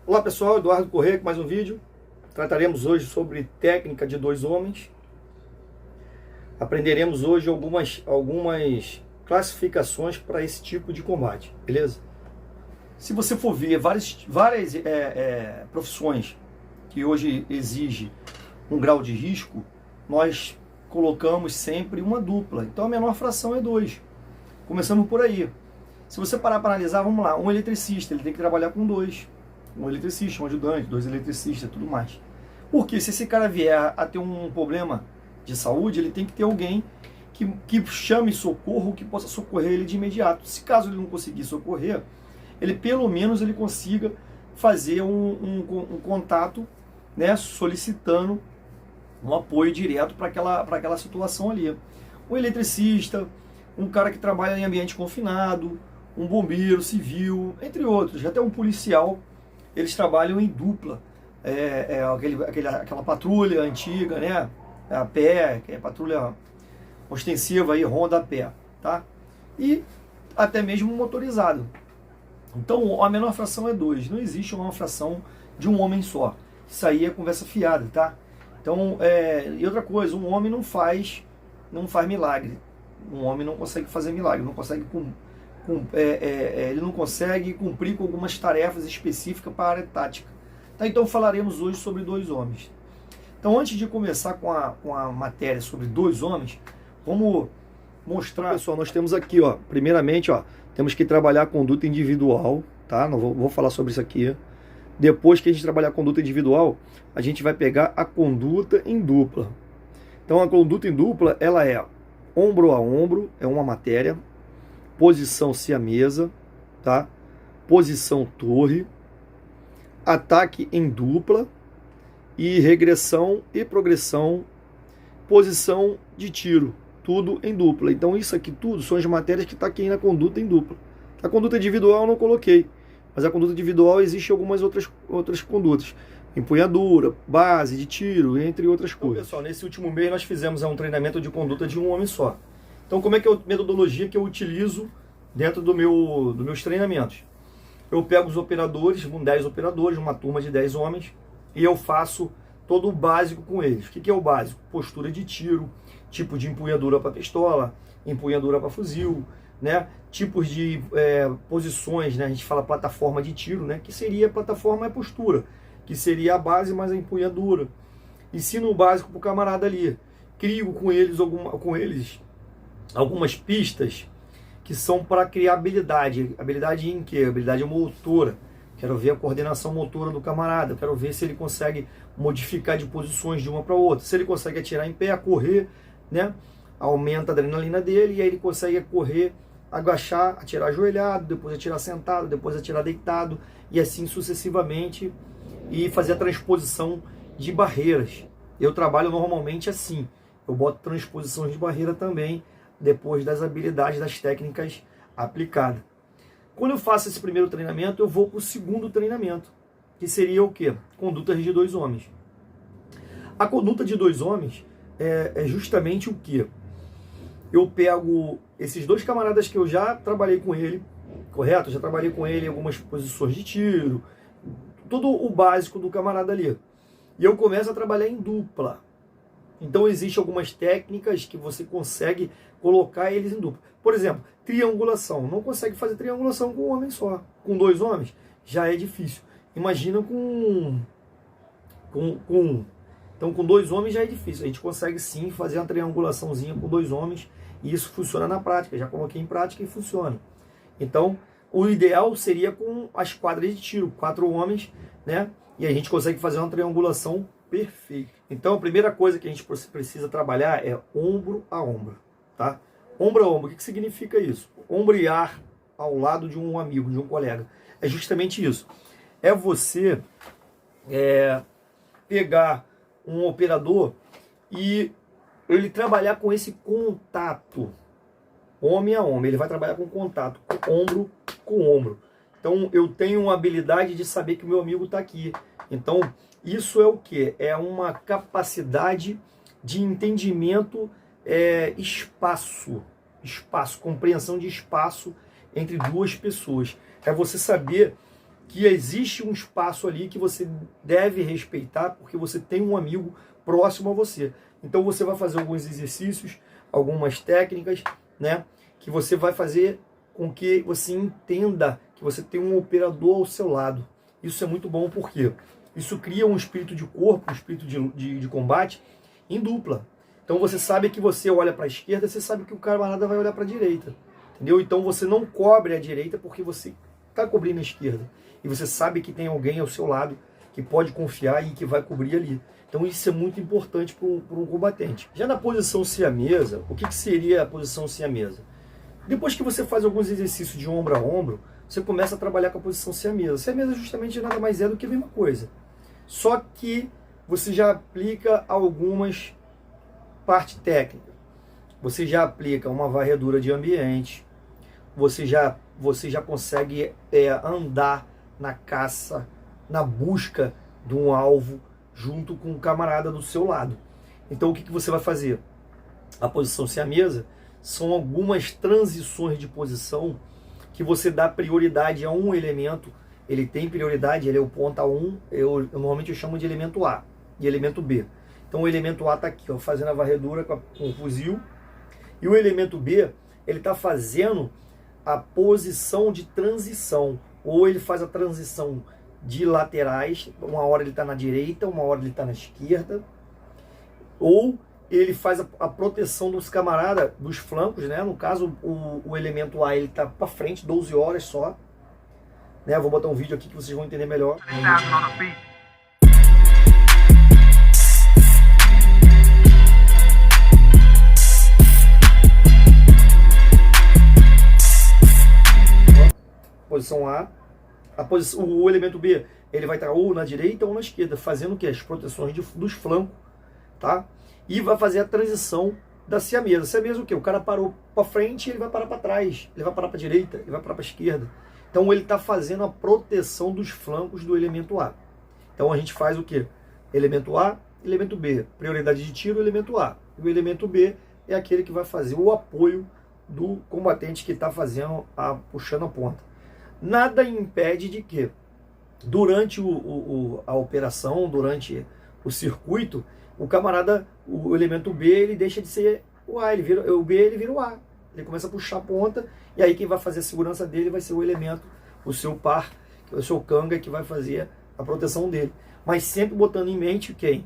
Olá pessoal, Eduardo Corrêa com mais um vídeo. Trataremos hoje sobre técnica de dois homens. Aprenderemos hoje algumas classificações para esse tipo de combate, beleza? Se você for ver várias profissões que hoje exigem um grau de risco, nós colocamos sempre uma dupla. Então a menor fração é 2. Começamos por aí. Se você parar para analisar, vamos lá, um eletricista, ele tem que trabalhar com 2. Um eletricista, um ajudante, 2 eletricistas, tudo mais. Porque se esse cara vier a ter um problema de saúde, ele tem que ter alguém que chame socorro, que possa socorrer ele de imediato. Se caso ele não conseguir socorrer, ele pelo menos ele consiga fazer um contato, né, solicitando um apoio direto para aquela situação ali. Um eletricista, um cara que trabalha em ambiente confinado, um bombeiro civil, entre outros, até um policial, eles trabalham em dupla. Aquela patrulha antiga, né, a pé, que é patrulha ostensiva aí, ronda a pé, tá? E até mesmo motorizado. Então a menor fração é 2, não existe uma fração de um homem só. Isso aí é conversa fiada, tá? Então, e outra coisa, um homem não faz milagre. Um homem não consegue fazer milagre, não consegue ele não consegue cumprir com algumas tarefas específicas para a área tática. Tá, então falaremos hoje sobre dois homens. Então, antes de começar com a matéria sobre dois homens, vamos mostrar. Pessoal, nós temos aqui, ó, primeiramente, ó, temos que trabalhar a conduta individual, tá? Não vou falar sobre isso aqui. Depois que a gente trabalhar a conduta individual, a gente vai pegar a conduta em dupla. Então, a conduta em dupla, ela é ombro a ombro, é uma matéria, posição siamesa, tá? Posição torre, ataque em dupla e regressão e progressão, posição de tiro, tudo em dupla. Então isso aqui tudo são as matérias que está aqui na conduta em dupla. A conduta individual eu não coloquei, mas a conduta individual existe algumas outras condutas, empunhadura, base de tiro, entre outras coisas. Então, pessoal, nesse último mês nós fizemos um treinamento de conduta de um homem só. Então como é que é a metodologia que eu utilizo dentro dos meus treinamentos? Eu pego os operadores, 10 operadores, uma turma de 10 homens, e eu faço todo o básico com eles. O que é o básico? Postura de tiro, tipo de empunhadura para pistola, empunhadura para fuzil, né? Tipos de posições, né? A gente fala plataforma de tiro, né? Que seria plataforma é postura, que seria a base mais a empunhadura. Ensino o básico para o camarada ali. Crio com eles algumas pistas que são para criar habilidade. Habilidade em quê? Habilidade motora. Quero ver a coordenação motora do camarada. Quero ver se ele consegue modificar de posições de uma para outra. Se ele consegue atirar em pé, correr, né? Aumenta a adrenalina dele e aí ele consegue correr, agachar, atirar ajoelhado, depois atirar sentado, depois atirar deitado e assim sucessivamente, e fazer a transposição de barreiras. Eu trabalho normalmente assim. Eu boto transposições de barreira também depois das habilidades, das técnicas aplicadas. Quando eu faço esse primeiro treinamento, eu vou para o segundo treinamento, que seria o quê? Condutas de dois homens. A conduta de dois homens é justamente o quê? Eu pego esses dois camaradas que eu já trabalhei com ele, correto? Já trabalhei com ele em algumas posições de tiro, tudo o básico do camarada ali. E eu começo a trabalhar em dupla. Então existem algumas técnicas que você consegue colocar eles em dupla. Por exemplo, triangulação. Não consegue fazer triangulação com um homem só. Com dois homens já é difícil. Imagina com um. Então com dois homens já é difícil. A gente consegue sim fazer uma triangulaçãozinha com dois homens e isso funciona na prática. Já coloquei em prática e funciona. Então o ideal seria com as quadras de tiro. 4 homens, né? E a gente consegue fazer uma triangulação perfeita. Então a primeira coisa que a gente precisa trabalhar é ombro a ombro, tá? Ombro a ombro, o que significa isso? Ombrear ao lado de um amigo, de um colega. É justamente isso. É você pegar um operador e ele trabalhar com esse contato, homem a homem. Ele vai trabalhar com contato, ombro com ombro. Então eu tenho uma habilidade de saber que o meu amigo está aqui. Então isso é o que? É uma capacidade de entendimento, espaço, compreensão de espaço entre duas pessoas. É você saber que existe um espaço ali que você deve respeitar, porque você tem um amigo próximo a você. Então você vai fazer alguns exercícios, algumas técnicas, né, que você vai fazer com que você entenda que você tem um operador ao seu lado. Isso é muito bom porque isso cria um espírito de corpo, um espírito de combate em dupla. Então você sabe que você olha para a esquerda, você sabe que o camarada vai olhar para a direita. Entendeu? Então você não cobre a direita porque você está cobrindo a esquerda. E você sabe que tem alguém ao seu lado que pode confiar e que vai cobrir ali. Então isso é muito importante para um combatente. Já na posição siamesa, o que seria a posição siamesa? Depois que você faz alguns exercícios de ombro a ombro, você começa a trabalhar com a posição siamesa. Siamesa justamente nada mais é do que a mesma coisa. Só que você já aplica algumas partes técnicas. Você já aplica uma varredura de ambiente, você já consegue andar na caça, na busca de um alvo, junto com um camarada do seu lado. Então o que você vai fazer? A posição siamesa são algumas transições de posição que você dá prioridade a um elemento. Ele tem prioridade, ele é o ponta 1, normalmente eu chamo de elemento A e elemento B. Então o elemento A está aqui, ó, fazendo a varredura com o fuzil, e o elemento B, ele está fazendo a posição de transição, ou ele faz a transição de laterais, uma hora ele está na direita, uma hora ele está na esquerda, ou ele faz a proteção dos camaradas, dos flancos, né? No caso, o elemento A, ele está para frente, 12 horas só, né? Eu vou botar um vídeo aqui que vocês vão entender melhor. Posição A, o elemento B, ele vai estar ou na direita ou na esquerda, fazendo o que? As proteções dos flancos, tá? E vai fazer a transição da siamesa. Siamesa o quê? O cara parou para frente, ele vai parar para trás, ele vai parar para a direita, ele vai parar para a esquerda. Então ele está fazendo a proteção dos flancos do elemento A. Então a gente faz o quê? Elemento A, elemento B. Prioridade de tiro, elemento A. E o elemento B é aquele que vai fazer o apoio do combatente que está fazendo puxando a ponta. Nada impede de que, durante a operação, durante o circuito, o camarada, o elemento B, ele deixa de ser o A, o B ele vira o A. Ele começa a puxar a ponta, e aí quem vai fazer a segurança dele vai ser o elemento, o seu par, o seu canga, que vai fazer a proteção dele. Mas sempre botando em mente quem?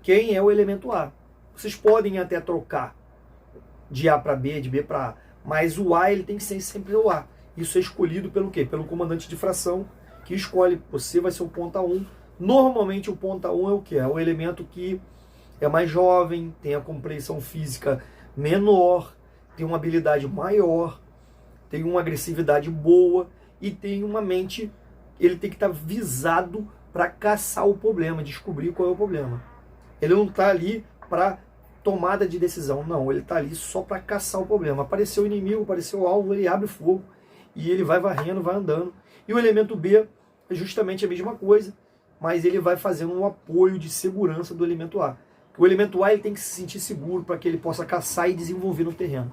Quem é o elemento A. Vocês podem até trocar de A para B, de B para A, mas o A ele tem que ser sempre o A. Isso é escolhido pelo quê? Pelo comandante de fração, que escolhe, você vai ser o ponta 1. Normalmente o ponta 1 é o quê? É o elemento que é mais jovem, tem a compreensão física menor, tem uma habilidade maior, tem uma agressividade boa e tem uma mente, ele tem que estar visado para caçar o problema, descobrir qual é o problema. Ele não está ali para tomada de decisão, não, ele está ali só para caçar o problema. Apareceu o inimigo, apareceu o alvo, ele abre fogo e ele vai varrendo, vai andando. E o elemento B é justamente a mesma coisa, mas ele vai fazendo um apoio de segurança do elemento A. O elemento A ele tem que se sentir seguro para que ele possa caçar e desenvolver no terreno.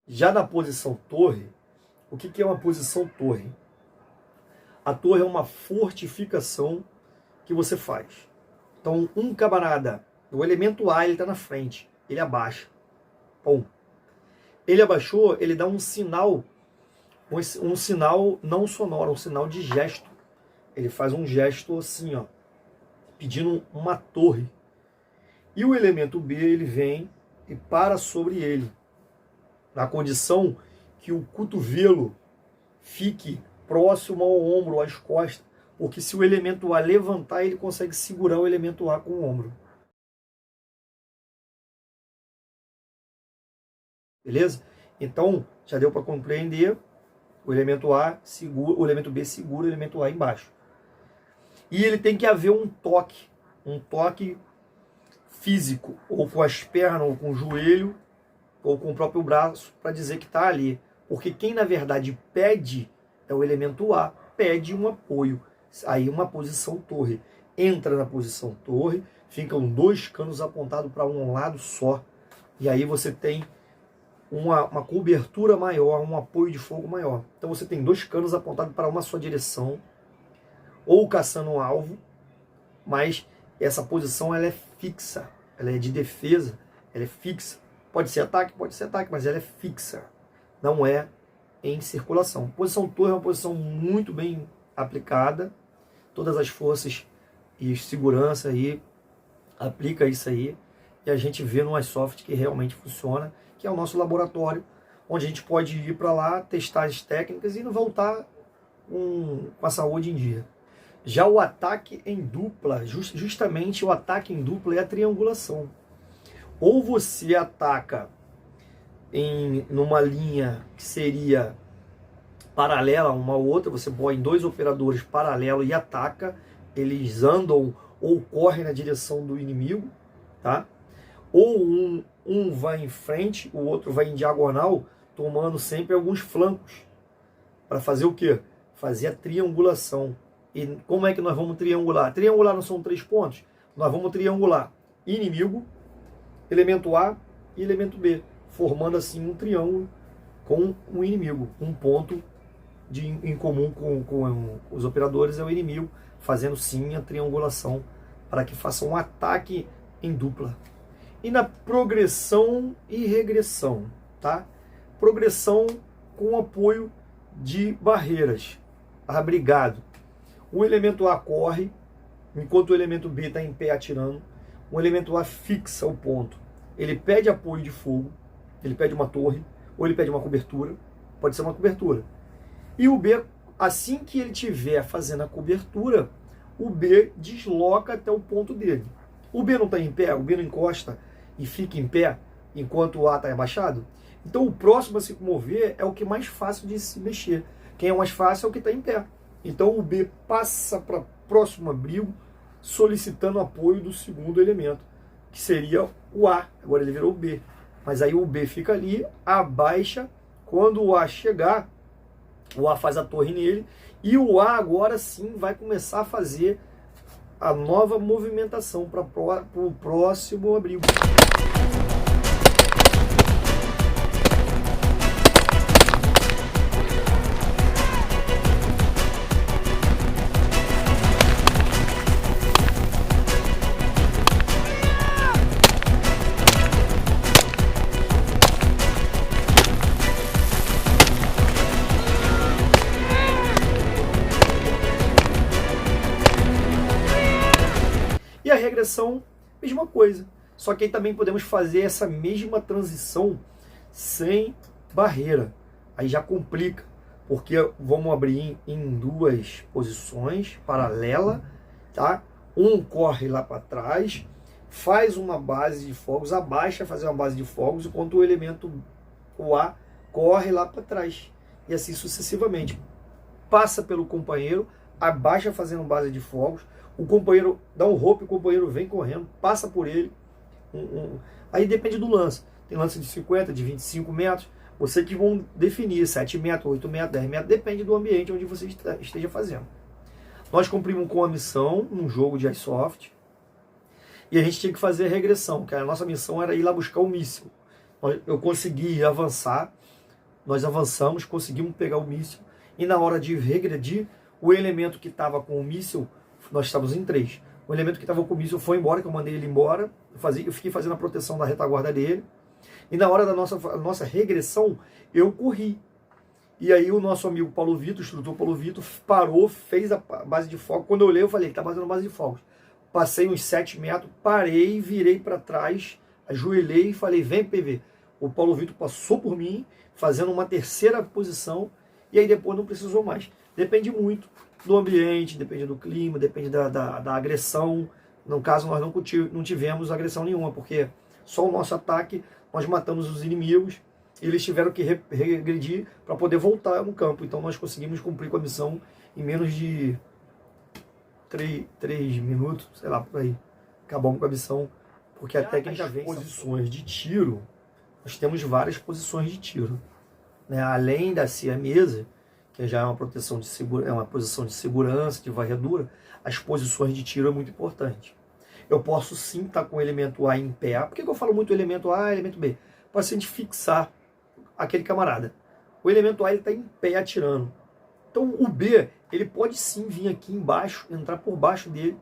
Já na posição torre, o que é uma posição torre? A torre é uma fortificação que você faz. Então, um camarada, o elemento A, ele está na frente, ele abaixa. Bom, ele abaixou, ele dá um sinal não sonoro, um sinal de gesto. Ele faz um gesto assim, ó, pedindo uma torre. E o elemento B, ele vem e para sobre ele, na condição que o cotovelo fique próximo ao ombro, às costas, porque se o elemento A levantar, ele consegue segurar o elemento A com o ombro. Beleza? Então, já deu para compreender, o elemento A segura, o elemento B segura o elemento A embaixo. E ele tem que haver um toque físico, ou com as pernas, ou com o joelho, ou com o próprio braço, para dizer que está ali. Porque quem, na verdade, pede é o elemento A, pede um apoio. Aí uma posição torre. Entra na posição torre, ficam 2 canos apontados para um lado só. E aí você tem uma cobertura maior, um apoio de fogo maior. Então você tem 2 canos apontados para uma só direção, ou caçando um alvo, mas essa posição ela é fixa, ela é de defesa, ela é fixa. Pode ser ataque, mas ela é fixa, não é em circulação. Posição torre é uma posição muito bem aplicada, todas as forças e segurança aí aplica isso aí, e a gente vê no iSoft que realmente funciona, que é o nosso laboratório, onde a gente pode ir para lá, testar as técnicas e voltar com a saúde em dia. Já o ataque em dupla, justamente o ataque em dupla é a triangulação. Ou você ataca numa linha que seria paralela uma à outra, você põe 2 operadores paralelos e ataca, eles andam ou correm na direção do inimigo, tá? Ou um vai em frente, o outro vai em diagonal, tomando sempre alguns flancos. Para fazer o quê? Fazer a triangulação. E como é que nós vamos triangular? Triangular não são 3 pontos? Nós vamos triangular inimigo, elemento A e elemento B, formando assim um triângulo com o inimigo. Um ponto em comum com os operadores é o inimigo, fazendo sim a triangulação para que faça um ataque em dupla. E na progressão e regressão, tá? Progressão com apoio de barreiras, abrigado. O elemento A corre, enquanto o elemento B está em pé atirando. O elemento A fixa o ponto. Ele pede apoio de fogo, ele pede uma torre, ou ele pede uma cobertura, pode ser uma cobertura. E o B, assim que ele estiver fazendo a cobertura, o B desloca até o ponto dele. O B não está em pé, o B não encosta e fica em pé enquanto o A está abaixado. Então o próximo a se mover é o que é mais fácil de se mexer. Quem é o mais fácil é o que está em pé. Então o B passa para o próximo abrigo, solicitando apoio do segundo elemento, que seria o A. Agora ele virou o B. Mas aí o B fica ali, abaixa. Quando o A chegar, o A faz a torre nele. E o A agora sim vai começar a fazer a nova movimentação para o próximo abrigo. E a regressão, mesma coisa. Só que aí também podemos fazer essa mesma transição sem barreira. Aí já complica, porque vamos abrir em 2 posições paralelas, tá? Um corre lá para trás, faz uma base de fogos, abaixa fazer uma base de fogos, enquanto o elemento, o A, corre lá para trás. E assim sucessivamente. Passa pelo companheiro, abaixa fazendo base de fogos, o companheiro dá um rope, o companheiro vem correndo, passa por ele. Aí depende do lance. Tem lance de 50, de 25 metros. Você que vão definir 7 metros, 8 metros, 10 metros, depende do ambiente onde você esteja fazendo. Nós cumprimos com a missão num jogo de iSoft e a gente tinha que fazer a regressão, que a nossa missão era ir lá buscar o míssil. Eu consegui avançar, nós avançamos, conseguimos pegar o míssil e na hora de regredir, o elemento que estava com o míssil, nós estávamos em 3. O elemento que estava com o míssil foi embora, que eu mandei ele embora. Eu fiquei fazendo a proteção da retaguarda dele. E na hora da nossa regressão, eu corri. E aí o nosso amigo Paulo Vitor, o instrutor Paulo Vitor, parou, fez a base de fogo. Quando eu olhei, eu falei, ele está fazendo base de fogos. Passei uns 7 metros, parei, virei para trás, ajoelhei e falei, vem PV. O Paulo Vitor passou por mim, fazendo uma terceira posição, e aí depois não precisou mais. Depende muito do ambiente, depende do clima, depende da agressão. No caso, nós não tivemos agressão nenhuma, porque só o nosso ataque, nós matamos os inimigos, e eles tiveram que regredir para poder voltar no campo. Então nós conseguimos cumprir com a missão em menos de 3 minutos, sei lá, por aí. Acabamos com a missão, porque a técnica vem. Posições de tiro, nós temos várias posições de tiro, né? Além da siamesa, que já é uma proteção de segurança, é uma posição de segurança, de varredura, as posições de tiro é muito importante. Eu posso sim estar com o elemento A em pé. Por que eu falo muito elemento A e elemento B? Para a gente fixar aquele camarada. O elemento A está em pé atirando. Então o B, ele pode sim vir aqui embaixo, entrar por baixo dele,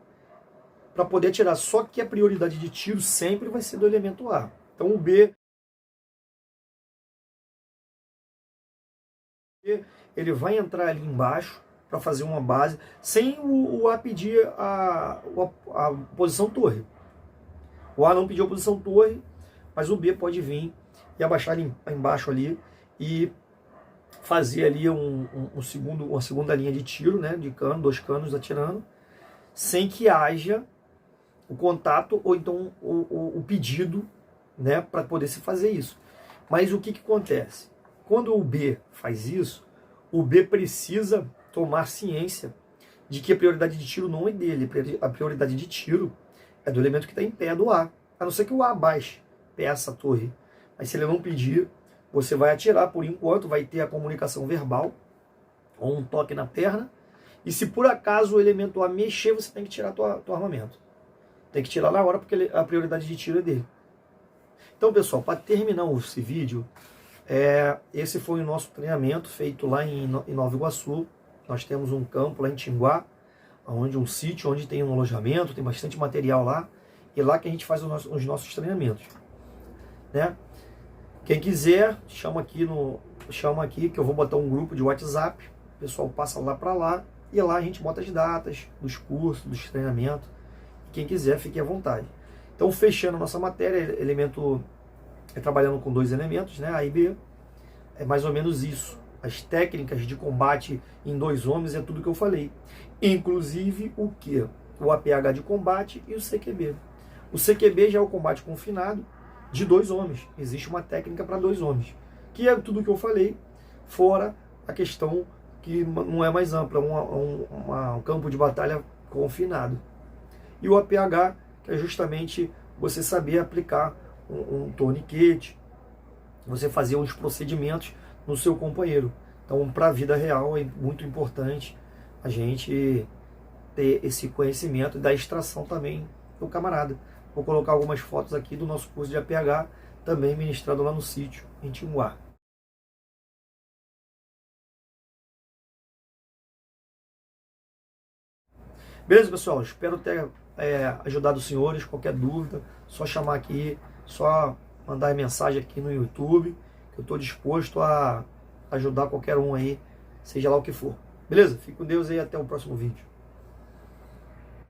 para poder atirar. Só que a prioridade de tiro sempre vai ser do elemento A. Então o B, ele vai entrar ali embaixo para fazer uma base, sem o A pedir a posição torre. O A não pediu a posição torre, mas o B pode vir e abaixar ali embaixo ali e fazer ali uma segunda linha de tiro, né, de cano, 2 canos atirando, sem que haja o contato ou então o pedido, né, para poder se fazer isso. Mas o que acontece? Quando o B faz isso, o B precisa tomar ciência de que a prioridade de tiro não é dele, a prioridade de tiro é do elemento que está em pé do A. A não ser que o A abaixe, peça a torre. Mas se ele não pedir, você vai atirar por enquanto, vai ter a comunicação verbal, ou um toque na perna, e se por acaso o elemento A mexer, você tem que tirar teu armamento. Tem que tirar na hora, porque a prioridade de tiro é dele. Então, pessoal, para terminar esse vídeo, esse foi o nosso treinamento feito lá em Nova Iguaçu. Nós temos um campo lá em Tinguá, um sítio onde tem um alojamento, tem bastante material lá, e lá que a gente faz os nossos treinamentos, né? Quem quiser, chama aqui que eu vou botar um grupo de WhatsApp, o pessoal passa lá para lá, e lá a gente bota as datas dos cursos, dos treinamentos. Quem quiser, fique à vontade. Então, fechando nossa matéria, trabalhando com 2 elementos, né, A e B, é mais ou menos isso. As técnicas de combate em 2 homens é tudo que eu falei. Inclusive o que? O APH de combate e o CQB. O CQB já é o combate confinado de 2 homens. Existe uma técnica para 2 homens. Que é tudo que eu falei, fora a questão que não é mais ampla, um campo de batalha confinado. E o APH, que é justamente você saber aplicar um torniquete, você fazer uns procedimentos no seu companheiro. Então, para a vida real, é muito importante a gente ter esse conhecimento e da extração também do camarada. Vou colocar algumas fotos aqui do nosso curso de APH, também ministrado lá no sítio, em Tinguá. Beleza, pessoal? Espero ter ajudado os senhores. Qualquer dúvida, só chamar aqui, só mandar mensagem aqui no YouTube, que eu estou disposto a ajudar qualquer um aí, seja lá o que for. Beleza? Fique com Deus e até o próximo vídeo.